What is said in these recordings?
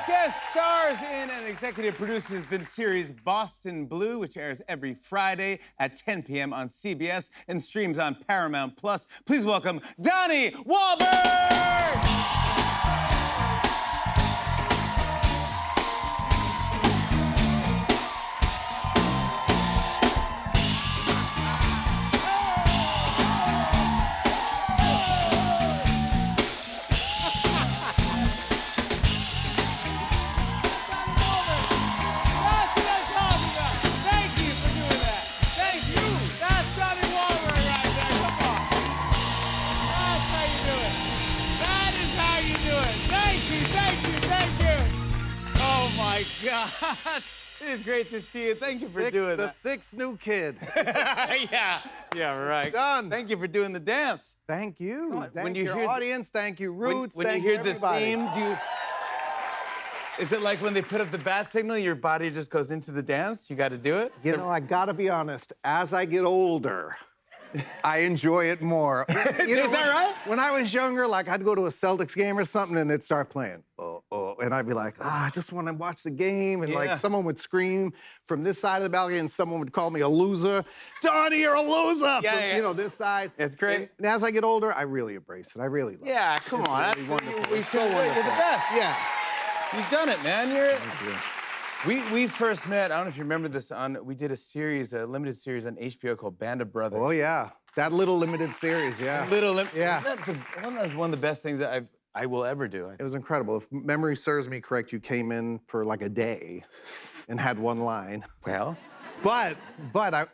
This guest stars in and executive produces the series Boston Blue, which airs every Friday at 10 p.m. on CBS and streams on Paramount Plus. Please welcome Donnie Wahlberg! Gosh, it is great to see you. Thank you for doing that. The sixth new kid. yeah, right. Done. Thank you for doing the dance. Thank you. Thank when you your hear audience. Thank you, Roots. When thank you hear everybody. the theme, is it like when they put up the bat signal, your body just goes into the dance? You got to do it? You know, I gotta be honest. As I get older, I enjoy it more. Is that right? When I was younger, like I'd go to a Celtics game or something and they'd start playing. And I'd be like, I just want to watch the game. And like someone would scream from this side of the balcony and someone would call me a loser. Donnie, you're a loser! Yeah. You know, this side. It's great. And as I get older, I really embrace it. I really love it. Yeah, come on. Really wonderful. We so you're the best. Yeah. You've done it, man. Thank you. We first met, I don't know if you remember this, we did a limited series on HBO called Band of Brothers. Oh, yeah. That little limited series, yeah. Yeah. That was one of the best things that I will ever do. It was incredible. If memory serves me correct, you came in for like a day and had one line. Well. But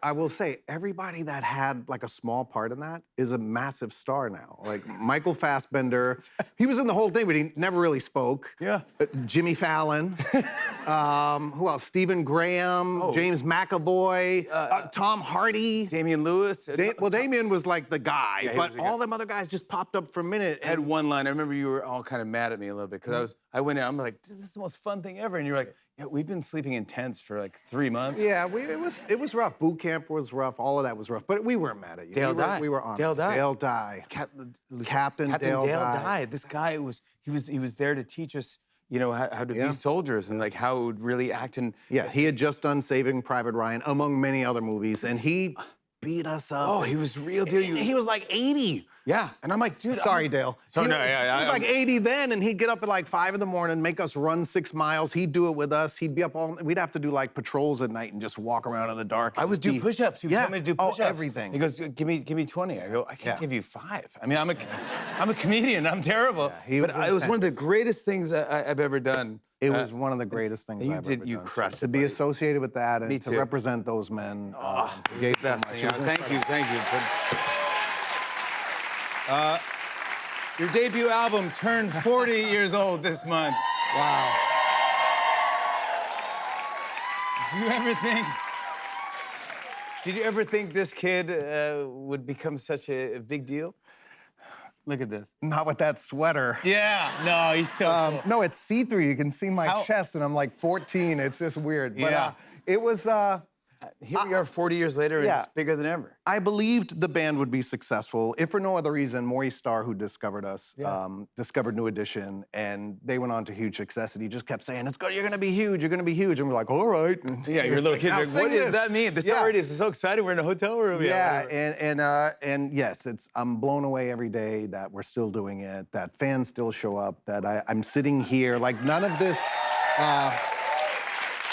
I will say, everybody that had like a small part in that is a massive star now. Like Michael Fassbender, he was in the whole thing, but he never really spoke. Yeah. Jimmy Fallon. Who else? Stephen Graham, James McAvoy, Tom Hardy. Damian Lewis. Well, Damian was like the guy, Yeah, but all them other guys just popped up for a minute. I had one line. I remember you were all kind of mad at me a little bit because I went in. I'm like, this is the most fun thing ever, and you're like, yeah, we've been sleeping in tents for like 3 months. Yeah, it was rough. Boot camp was rough. All of that was rough, but we weren't mad at you. Dale Dye. We were on. Dale Dye. Dale Dye. Captain Dale Dye. This guy he was there to teach us, you know, how to be soldiers and like how it would really act. And yeah, he had just done Saving Private Ryan, among many other movies, and he beat us up. Oh, he was real deal. He was like 80. Yeah, and I'm like, dude. Sorry, Dale. So he was like 80 then, and he'd get up at like 5 in the morning, make us run 6 miles. He'd do it with us. He'd be up all. We'd have to do like patrols at night and just walk around in the dark. I would do push-ups. He would tell me to do push-ups. Everything. He goes, give me 20. I go, I can't give you 5. I mean, I'm a comedian. I'm terrible. Yeah, but it was one of the greatest things I've ever done. It was one of the greatest things I've ever done. You crushed it, to be associated with that and to too. represent those men. Gave the best thing. Thank you. Your debut album turned 40 years old this month. Wow. Did you ever think this kid would become such a big deal? Look at this. Not with that sweater. Yeah, no, he's so cool. No, it's see-through. You can see my chest, and I'm like 14. It's just weird. But it was... Here we are 40 years later, and it's bigger than ever. I believed the band would be successful. If for no other reason, Maurice Starr, who discovered us, discovered New Edition, and they went on to huge success, and he just kept saying, "It's good, you're gonna be huge, you're gonna be huge." And we're like, all right. And yeah, you're a little kid. Like, what does that mean? This already is so exciting. We're in a hotel room. And yes, I'm blown away every day that we're still doing it, that fans still show up, that I'm sitting here, like none of this,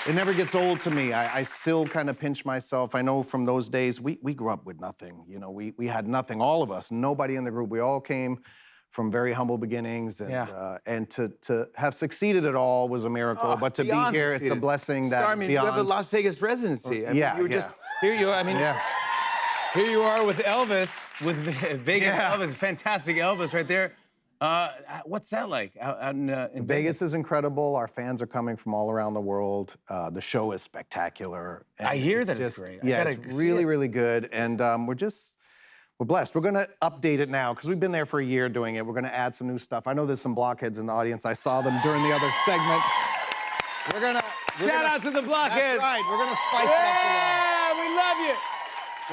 it never gets old to me. I still kind of pinch myself. I know from those days, we grew up with nothing. You know, we had nothing, all of us, nobody in the group. We all came from very humble beginnings, and to have succeeded at all was a miracle. But to be here, it's a blessing that I mean, you have a Las Vegas residency. I mean, you were just, here you are, I mean, here you are with Elvis, with Vegas Elvis, fantastic Elvis right there. What's that like out in Vegas is incredible. Our fans are coming from all around the world. The show is spectacular. I hear that it's great. Yeah, it's really, really good. And we're blessed. We're gonna update it now because we've been there for a year doing it. We're gonna add some new stuff. I know there's some blockheads in the audience. I saw them during the other segment. Shout out to the blockheads. That's right. We're gonna spice it up a little. Yeah, we love you.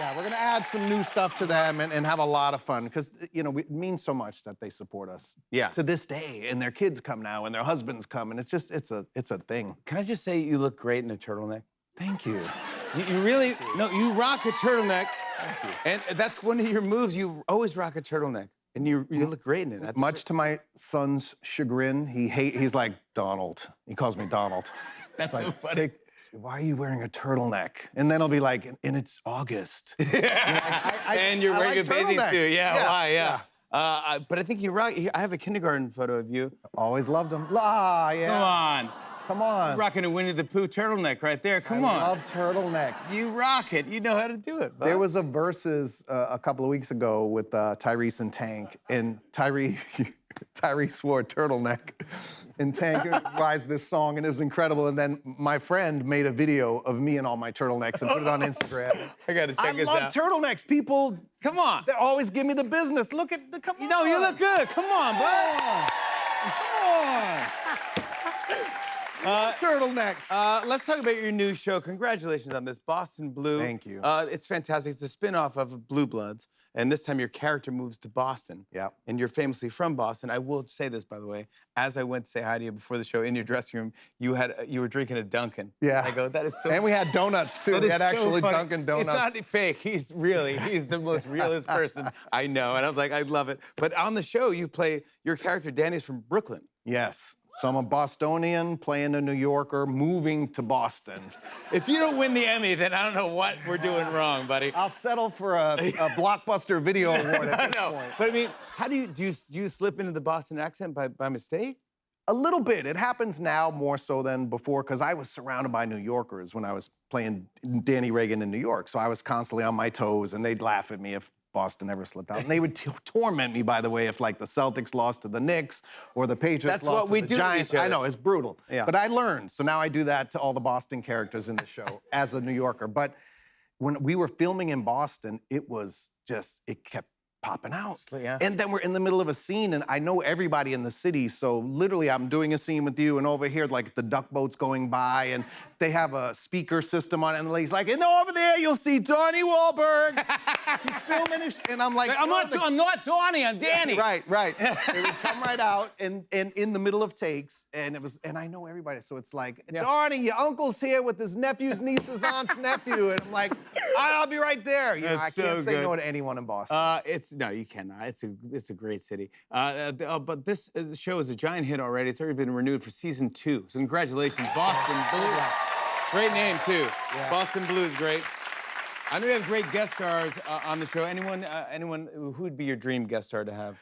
Yeah, we're gonna add some new stuff to them and have a lot of fun because you know it means so much that they support us. Yeah. To this day, and their kids come now, and their husbands come, and it's a thing. Can I just say you look great in a turtleneck? Thank you. You really, no, you rock a turtleneck. Thank you. And that's one of your moves. You always rock a turtleneck. And you look great in it. Much to my son's chagrin, he's like, Donald. He calls me Donald. That's so Like, funny. why are you wearing a turtleneck? And then I'll be like, and it's August. And you're wearing like a bathing turtlenecks. suit. Yeah, Yeah, why? Yeah. But I think you rock. I have a kindergarten photo of you. Always loved them. Ah, yeah. Come on. Come on. You're rocking a Winnie the Pooh turtleneck right there. Come on. I love turtlenecks. You rock it. You know how to do it. Bud. There was a Versus a couple of weeks ago with Tyrese and Tank, and Tyrese wore a turtleneck, and Tank improvised this song, and it was incredible. And then my friend made a video of me in all my turtlenecks and put it on Instagram. I gotta check this out. I love turtlenecks. People, Come on. they always give me the business. Look at the, come on. No, you look good. Come on, bud. Come on. Turtlenecks. Let's talk about your new show. Congratulations on this, Boston Blue. Thank you. It's fantastic. It's a spin-off of Blue Bloods, and this time your character moves to Boston. Yep. And you're famously from Boston. I will say this, by the way. As I went to say hi to you before the show in your dressing room, you were drinking a Dunkin'. Yeah. I go, that is so. And we had donuts too. That We is had so actually funny. Dunkin' Donuts. He's not fake. He's the most realist person I know. And I was like, I love it. But on the show, you play your character. Danny's from Brooklyn. Yes. So I'm a Bostonian playing a New Yorker, moving to Boston. If you don't win the Emmy, then I don't know what we're doing wrong, buddy. I'll settle for a Blockbuster Video Award at this No, point. but I mean, how do you slip into the Boston accent by mistake? A little bit. It happens now more so than before because I was surrounded by New Yorkers when I was playing Danny Reagan in New York. So I was constantly on my toes, and they'd laugh at me if Boston ever slipped out. And they would torment me, by the way, if like the Celtics lost to the Knicks or the Patriots That's lost what to we the do to Giants. each other. I know, it's brutal. Yeah. But I learned. So now I do that to all the Boston characters in the show as a New Yorker. But when we were filming in Boston, it kept popping out. Yeah. And then we're in the middle of a scene, and I know everybody in the city, so literally I'm doing a scene with you, and over here, like, the duck boat's going by, and they have a speaker system on it, and the lady's like, and over there, you'll see Donnie Wahlberg. He's filming, and I'm like, I'm not Donnie, I'm Danny. Right. It would come right out, and in the middle of takes, and I know everybody, so it's like, Donnie, your uncle's here with his nephew's niece's aunt's nephew, and I'm like, I'll be right there. You know, I That's so can't say good. no to anyone in Boston. No, you cannot. It's a great city. But this show is a giant hit already. It's already been renewed for season 2. So congratulations, Boston Blue. Great name too. Yeah. Boston Blue is great. I know you have great guest stars on the show. Anyone who would be your dream guest star to have?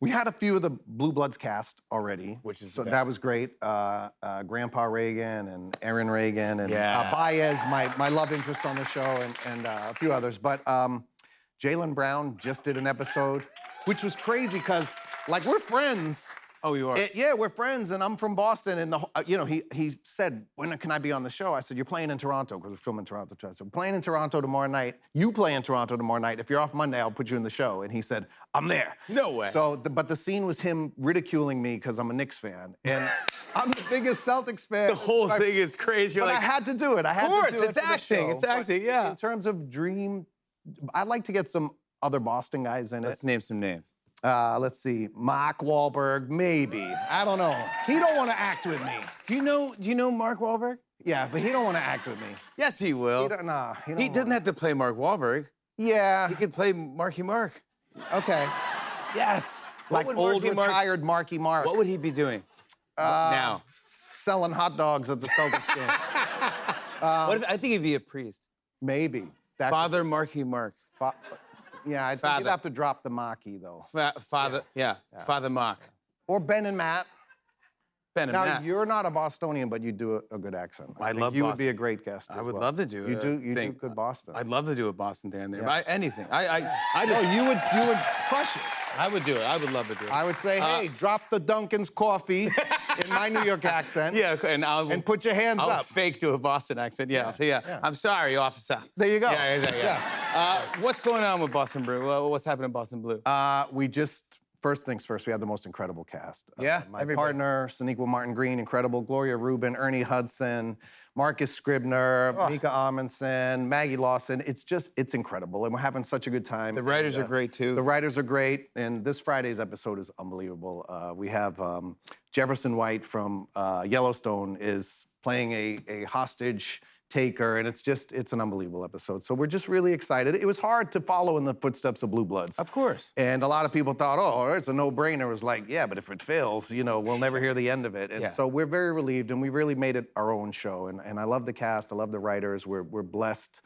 We had a few of the Blue Bloods cast already, Which is so the that was great. Grandpa Reagan and Aaron Reagan and Yeah. Baez, my love interest on the show, and a few others. But Jaylen Brown just did an episode, which was crazy because like we're friends. Oh, you are? Yeah, we're friends, and I'm from Boston. And he said, "When can I be on the show?" I said, "You're playing in Toronto because we're filming in Toronto too." I said, "We're playing in Toronto tomorrow night. You play in Toronto tomorrow night. If you're off Monday, I'll put you in the show." And he said, "I'm there." No way. So, but the scene was him ridiculing me because I'm a Knicks fan, and I'm the biggest Celtics fan. The whole thing is crazy. You're But like, I had to do it. I had Of course, to do it it's for the acting. show. It's acting, yeah. In terms of dream, I'd like to get some other Boston guys in it. let's name some names. Let's see, Mark Wahlberg, maybe. I don't know. He don't want to act with me. Do you know Mark Wahlberg? Yeah, but he don't want to act with me. Yes, he will. He don't, nah, he don't He doesn't wanna. have to play Mark Wahlberg. Yeah. He could play Marky Mark. Okay. Yes. Like would old Marky Mark- retired Marky Mark. What would he be doing now? Selling hot dogs at the Celtics game. What if, I think he'd be a priest. Maybe. That could- Father Marky Mark. Yeah, I think Father. you'd have to drop the Marky though. Father, yeah. Father Mark. Or Ben and Matt. Ben and Now Matt. you're not a Bostonian, but you do a good accent. I think love you would Boston. be a great guest. I as would well. love to do You a do thing. good Boston. I'd love to do a Boston thing on there. Yeah. But anything. I No, just, you would crush it. I would do it. I would love to do it. I would say, hey, drop the Dunkin's coffee in my New York accent. Yeah, and put your hands I'll up. fake to a Boston accent. Yeah. So yeah. I'm sorry, officer. There you go. Yeah. What's going on with Boston Blue? What's happening in Boston Blue? We just first things first, we have the most incredible cast. Yeah, my everybody. partner, Sonequa Martin Green, incredible. Gloria Rubin, Ernie Hudson, Marcus Scribner, Mika Amundsen, Maggie Lawson. It's incredible, and we're having such a good time. The writers are great, too. The writers are great, and this Friday's episode is unbelievable. We have Jefferson White from Yellowstone is playing a hostage taker, and it's an unbelievable episode. So we're just really excited. It was hard to follow in the footsteps of Blue Bloods. Of course. And a lot of people thought, oh, it's a no-brainer. It was like, yeah, but if it fails, you know, we'll never hear the end of it. And so we're very relieved, and we really made it our own show. And I love the cast. I love the writers. We're blessed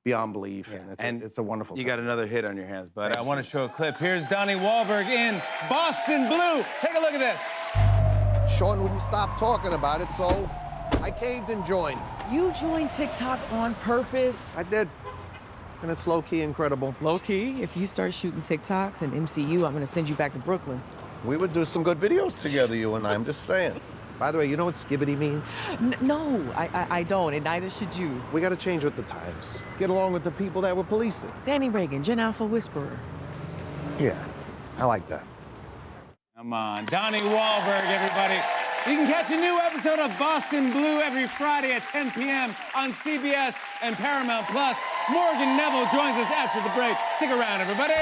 beyond belief, and it's a wonderful You time. got another hit on your hands, but I want to show a clip. Here's Donnie Wahlberg in Boston Blue. Take a look at this. Sean wouldn't stop talking about it, so I caved and joined. You joined TikTok on purpose? I did. And it's low-key incredible. Low-key, if you start shooting TikToks and MCU, I'm gonna send you back to Brooklyn. We would do some good videos together, you and I. I'm just saying. By the way, you know what skibbity means? No, I don't, and neither should you. We gotta change with the times. Get along with the people that were policing. Danny Reagan, Gen Alpha Whisperer. Yeah, I like that. Come on, Donnie Wahlberg, everybody. You can catch a new episode of Boston Blue every Friday at 10 p.m. on CBS and Paramount Plus. Morgan Neville joins us after the break. Stick around, everybody.